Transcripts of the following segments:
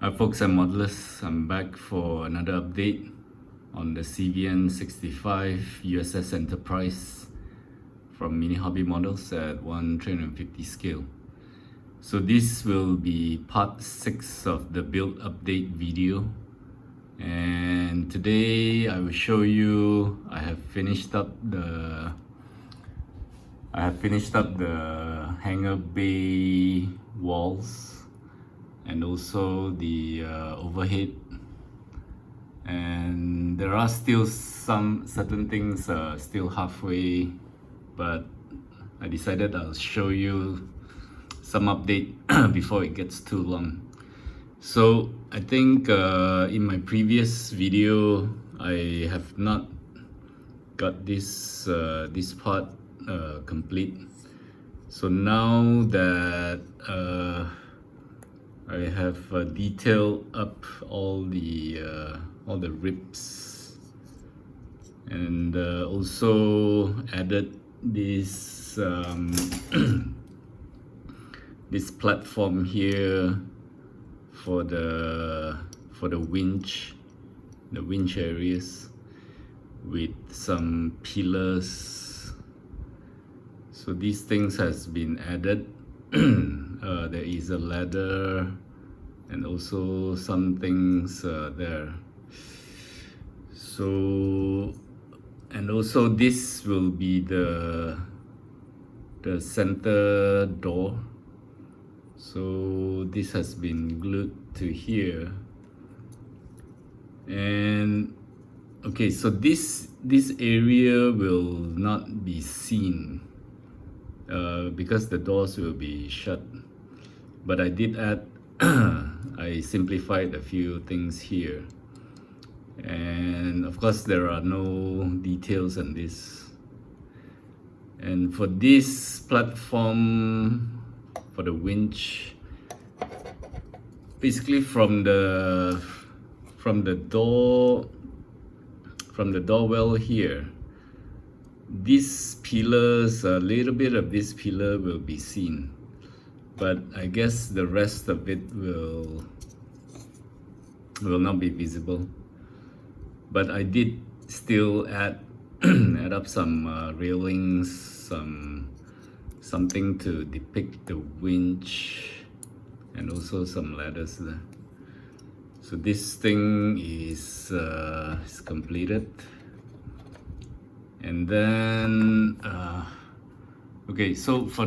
Hi folks, I'm Modelers. I'm back for another update on the CVN-65 USS Enterprise from Mini Hobby Models at 1/350 scale. So this will be part 6 of the build update video, and today I will show you I have finished up the hangar bay walls and also the overhead, and there are still some certain things still halfway, but I decided I'll show you some update before it gets too long. So I think in my previous video I have not got this part complete. So now that I have detailed up all the ribs, and also added this this platform here for the winch, the winch areas, with some pillars. So these things has been added. There is a ladder and also some things there. So, and also this will be the center door. So this has been glued to here. And okay, so this area will not be seen because the doors will be shut. But I did add I simplified a few things here, and of course there are no details on this. And for this platform, for the winch, basically from the door well here, these pillars, a little bit of this pillar will be seen, but I guess the rest of it will not be visible. But I did still add up some railings, something to depict the winch, and also some ladders there. So this thing is completed. And then okay, so for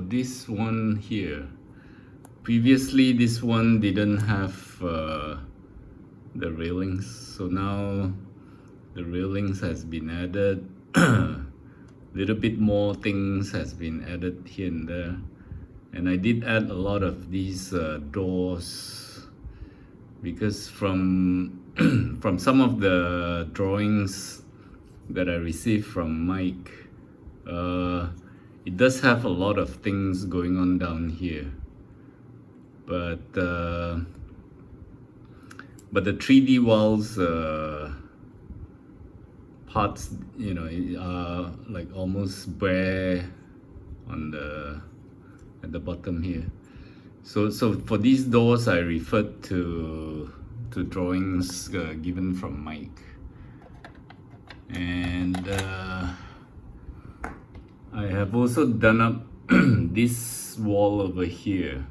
this one here, previously this one didn't have the railings, so now the railings has been added. Little bit more things has been added here and there, and I did add a lot of these doors, because from from some of the drawings that I received from Mike, it does have a lot of things going on down here, but the 3D walls parts, you know, are like almost bare on at the bottom here. So for these doors I referred to drawings given from Mike. And I have also done up this wall over here.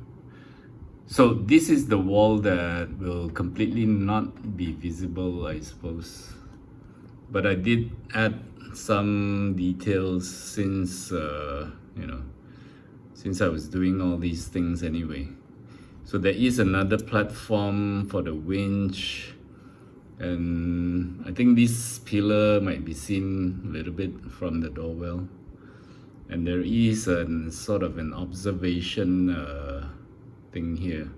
So this is the wall that will completely not be visible, I suppose. But I did add some details since since I was doing all these things anyway. So there is another platform for the winch, and I think this pillar might be seen a little bit from the doorwell. And there is a sort of an observation thing here.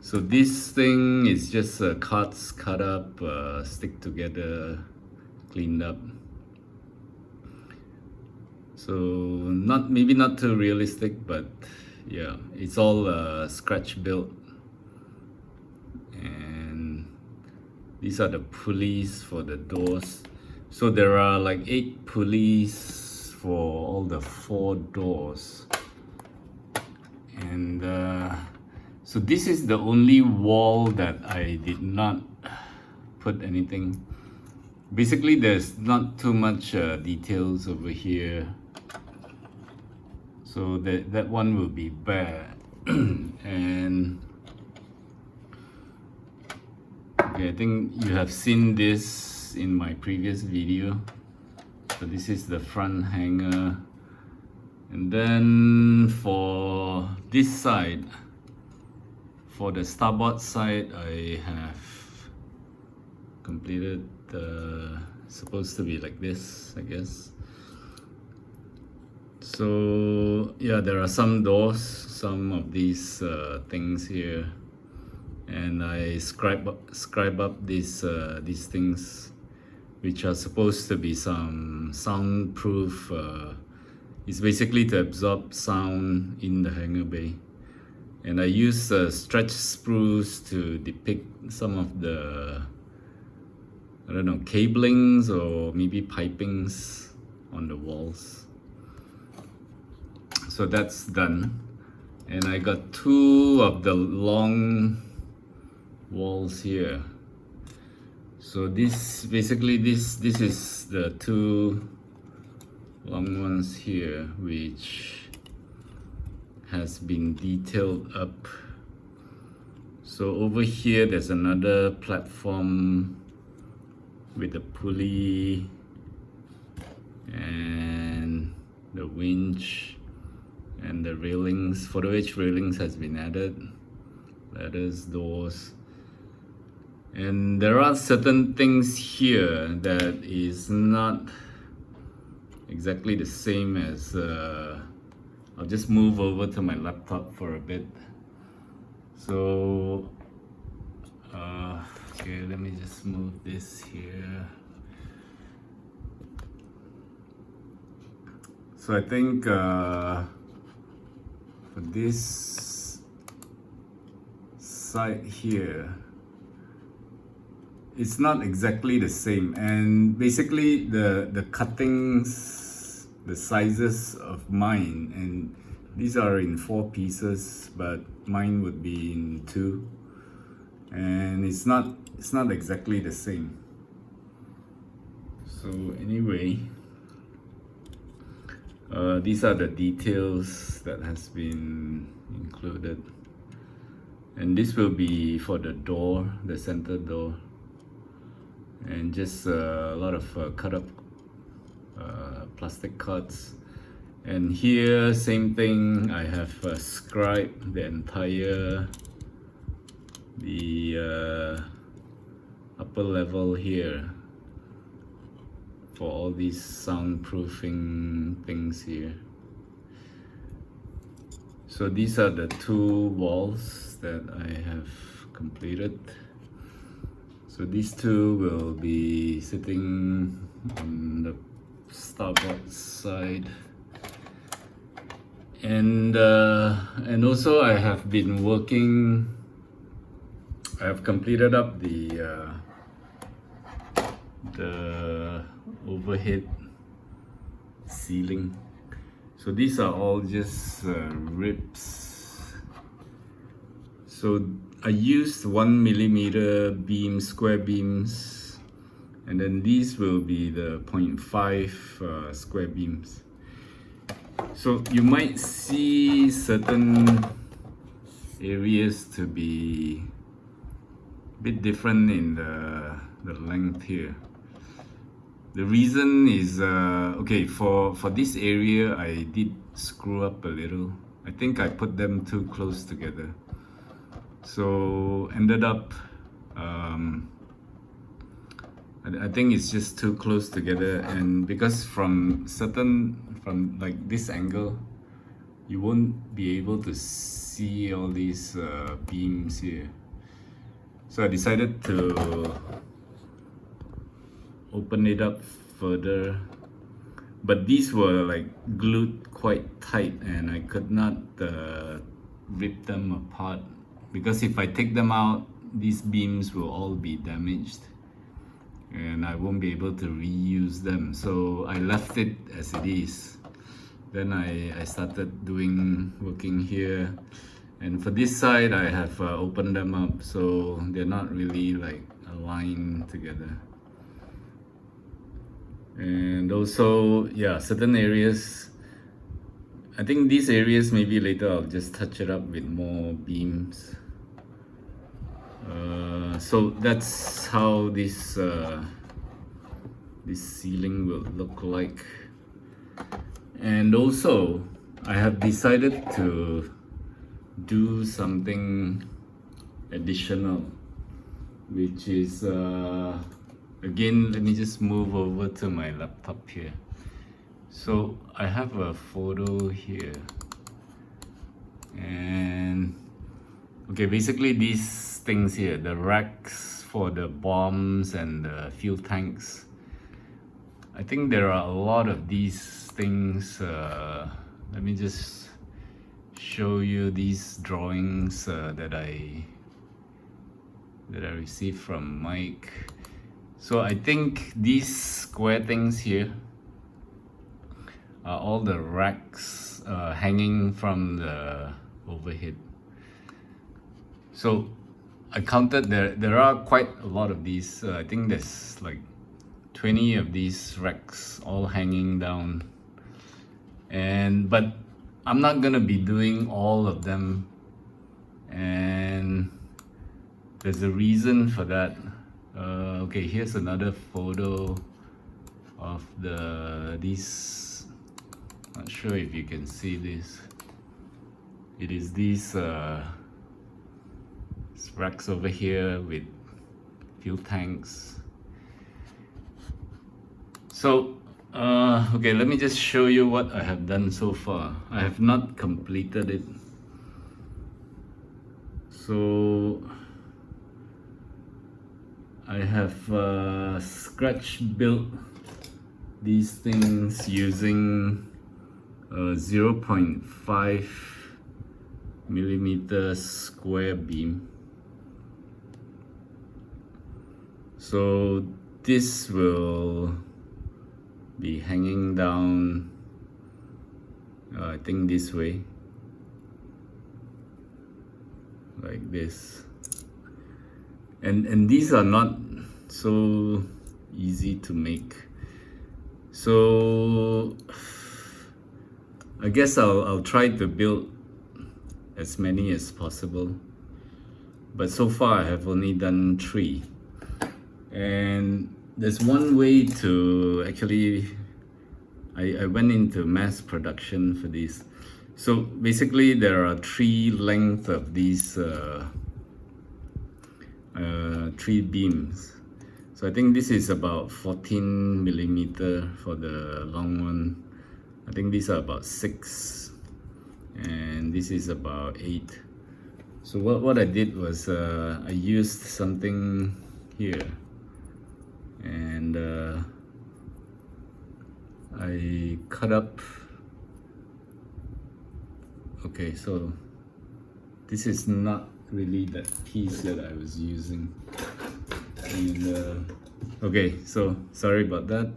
So this thing is just cards cut up, stick together, cleaned up. So maybe not too realistic, but yeah, it's all scratch built. And these are the pulleys for the doors. So there are like 8 pulleys for all the 4 doors. And So this is the only wall that I did not put anything. Basically, there's not too much details over here, so that one will be bare. And okay, I think you have seen this in my previous video. So this is the front hangar, and then for this side, for the starboard side, I have completed supposed to be like this, I guess. So yeah, there are some doors, some of these things here, and I scribe up these things, which are supposed to be some soundproof. It's basically to absorb sound in the hangar bay. And I use stretch sprues to depict some of the, I don't know, cablings or maybe pipings on the walls. So that's done. And I got two of the long walls here. So this basically this is the two long ones here, which has been detailed up. So over here there's another platform with the pulley and the winch and the railings, for which railings has been added, ladders, doors. And there are certain things here that is not exactly the same as I'll just move over to my laptop for a bit. So okay, let me just move this here. So I think for this side here, it's not exactly the same, and basically the cuttings, the sizes of mine, and these are in 4 pieces, but mine would be in 2, and it's not exactly the same. So anyway, these are the details that has been included, and this will be for the door, the center door, and just a lot of cut up plastic cuts. And here, same thing, I have scribed the entire upper level here for all these soundproofing things here. So these are the 2 walls that I have completed. So these 2 will be sitting on the starboard side, and also I have been working. I have completed up the overhead ceiling. So these are all just ribs. So I used 1mm beam, square beams, and then these will be the 0.5 square beams. So you might see certain areas to be a bit different in the length here. The reason is, okay, for this area I did screw up a little. I think I put them too close together. So ended up, I think it's just too close together, and because from like this angle, you won't be able to see all these beams here. So I decided to open it up further, but these were like glued quite tight, and I could not rip them apart, because if I take them out, these beams will all be damaged and I won't be able to reuse them. So I left it as it is. Then I started working here, And for this side, I have opened them up, so they're not really like aligned together. And also, yeah, certain areas, I think these areas maybe later I'll just touch it up with more beams. So that's how this ceiling will look like. And also, I have decided to do something additional, which is again, let me just move over to my laptop here. So I have a photo here, and okay, basically these things here, the racks for the bombs and the fuel tanks, I think there are a lot of these things. Let me just show you these drawings that I received from Mike. So I think these square things here are all the racks hanging from the overhead. So I counted there are quite a lot of these. I think there's like 20 of these racks all hanging down. But I'm not gonna be doing all of them, and there's a reason for that. Okay, here's another photo of these. Not sure if you can see this. It is these racks over here with fuel tanks. So okay, let me just show you what I have done so far. I have not completed it. So I have scratch built these things using 0.5 millimeter square beam. So this will be hanging down, I think this way, like this. And these are not so easy to make. So I guess I'll try to build as many as possible. But so far I have only done 3. And there's one way to actually, I went into mass production for this. So basically there are 3 lengths of these 3 beams. So I think this is about 14 millimeter for the long one. I think these are about 6, and this is about 8. So what I did was I used something here, and I cut up. Okay, so this is not really that piece that I was using, and okay, so sorry about that.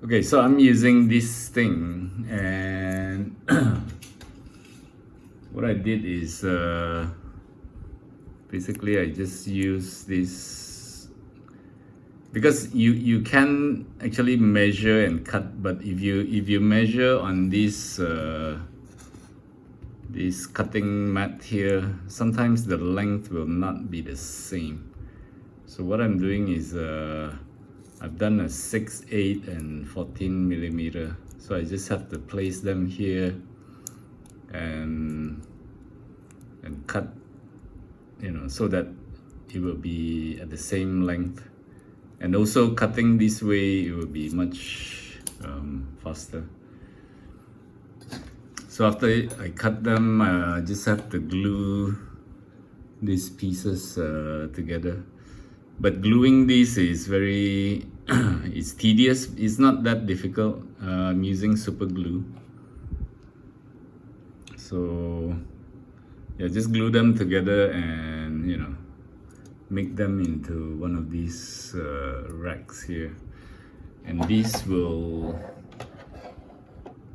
Okay, so I'm using this thing, and what I did is basically I just use this, because you can actually measure and cut, but if you measure on this this cutting mat here, sometimes the length will not be the same. So what I'm doing is I've done a 6, 8, and 14 millimeter. So I just have to place them here and cut, so that it will be at the same length. And also cutting this way, it will be much faster. So after I cut them, I just have to glue these pieces together. But gluing these is very it's tedious. It's not that difficult. I'm using super glue. So yeah, just glue them together and make them into one of these racks here. And these will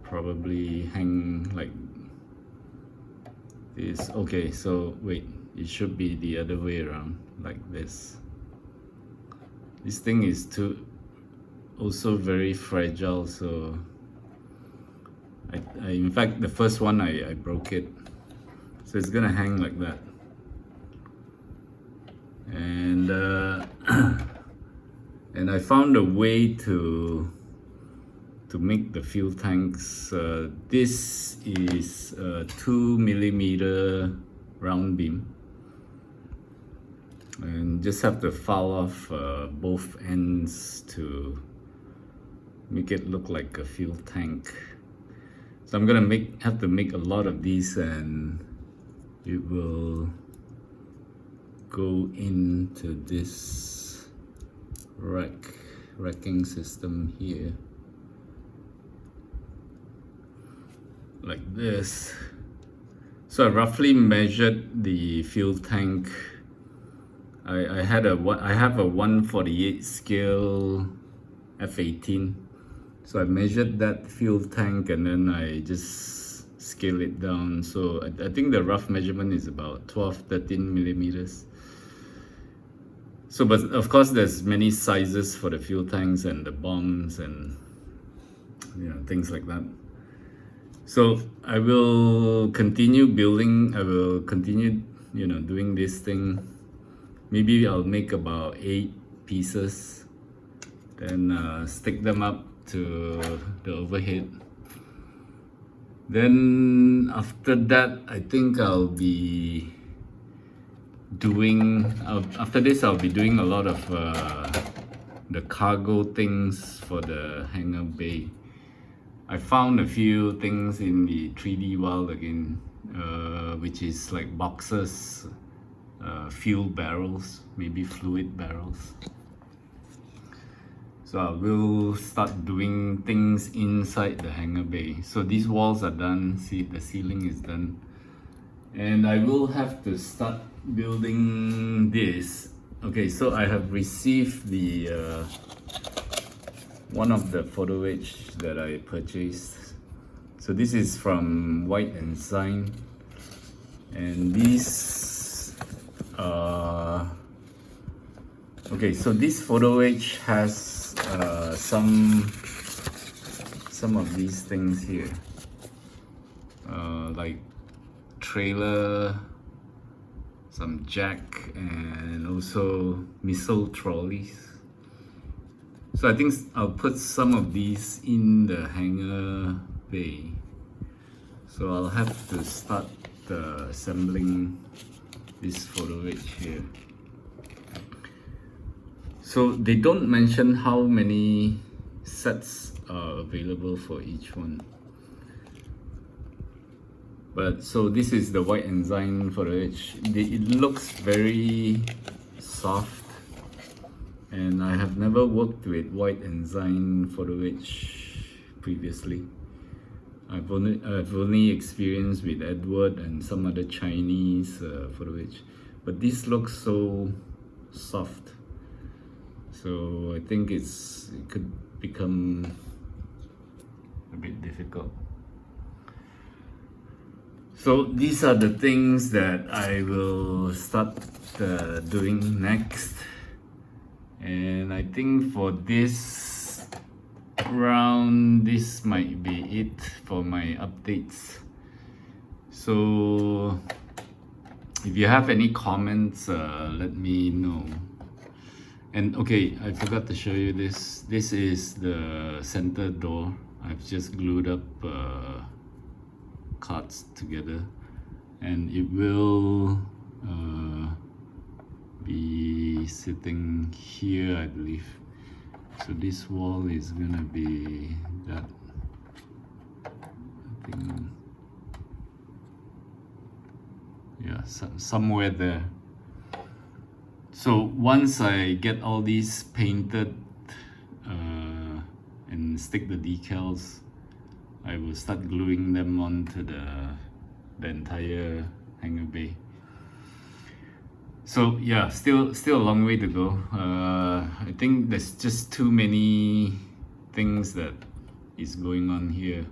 probably hang like is okay. So wait, it should be the other way around, like this. This thing is also very fragile, so I in fact the first one I broke it, so it's gonna hang like that. And and I found a way to make the fuel tanks. This is a 2mm round beam, and just have to file off both ends to make it look like a fuel tank. So I'm gonna have to make a lot of these, and it will go into this racking system here, like this. So I roughly measured the fuel tank. I have a 1/48 scale F18. So I measured that fuel tank, and then I just scale it down. So I think the rough measurement is about 12-13 mm. So, but of course there's many sizes for the fuel tanks and the bombs and things like that. So I will continue building, I will continue doing this thing. Maybe I'll make about 8 pieces, then stick them up to the overhead. Then after that, I think I'll be doing, after this I'll be doing a lot of the cargo things for the hangar bay. I found a few things in the 3D world again, which is like boxes, fuel barrels, maybe fluid barrels. So I will start doing things inside the hangar bay. So these walls are done, see the ceiling is done. And I will have to start building this. Okay, so I have received the one of the photo etch that I purchased. So this is from White & Sign, and these okay, so this photo etch has some of these things here, like trailer, some jack, and also missile trolleys. So I think I'll put some of these in the hangar bay. So I'll have to start assembling this photo etch here. So they don't mention how many sets are available for each one. But so this is the White & Sign photo etch. It looks very soft, and I have never worked with White & Sign photo etch previously. I've only experienced with Edward and some other Chinese photo etch, but this looks so soft. So I think it could become a bit difficult. So these are the things that I will start doing next. And I think for this round, this might be it for my updates. So if you have any comments, let me know. And okay, I forgot to show you this. This is the center door. I've just glued up cards together, and it will be sitting here, I believe. So this wall is gonna be that, I think, yeah, somewhere there. So once I get all these painted and stick the decals, I will start gluing them onto the entire hangar bay. So yeah, still a long way to go. I think there's just too many things that is going on here,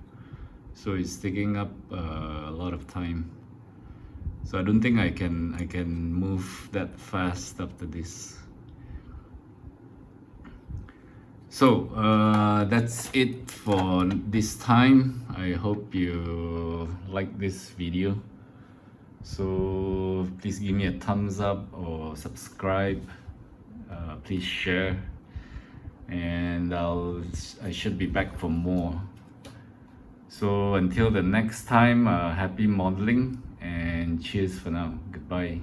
so it's taking up a lot of time. So I don't think I can move that fast after this. So that's it for this time. I hope you like this video. So please give me a thumbs up or subscribe. Please share, and I should be back for more. So until the next time, happy modeling and cheers for now. Goodbye.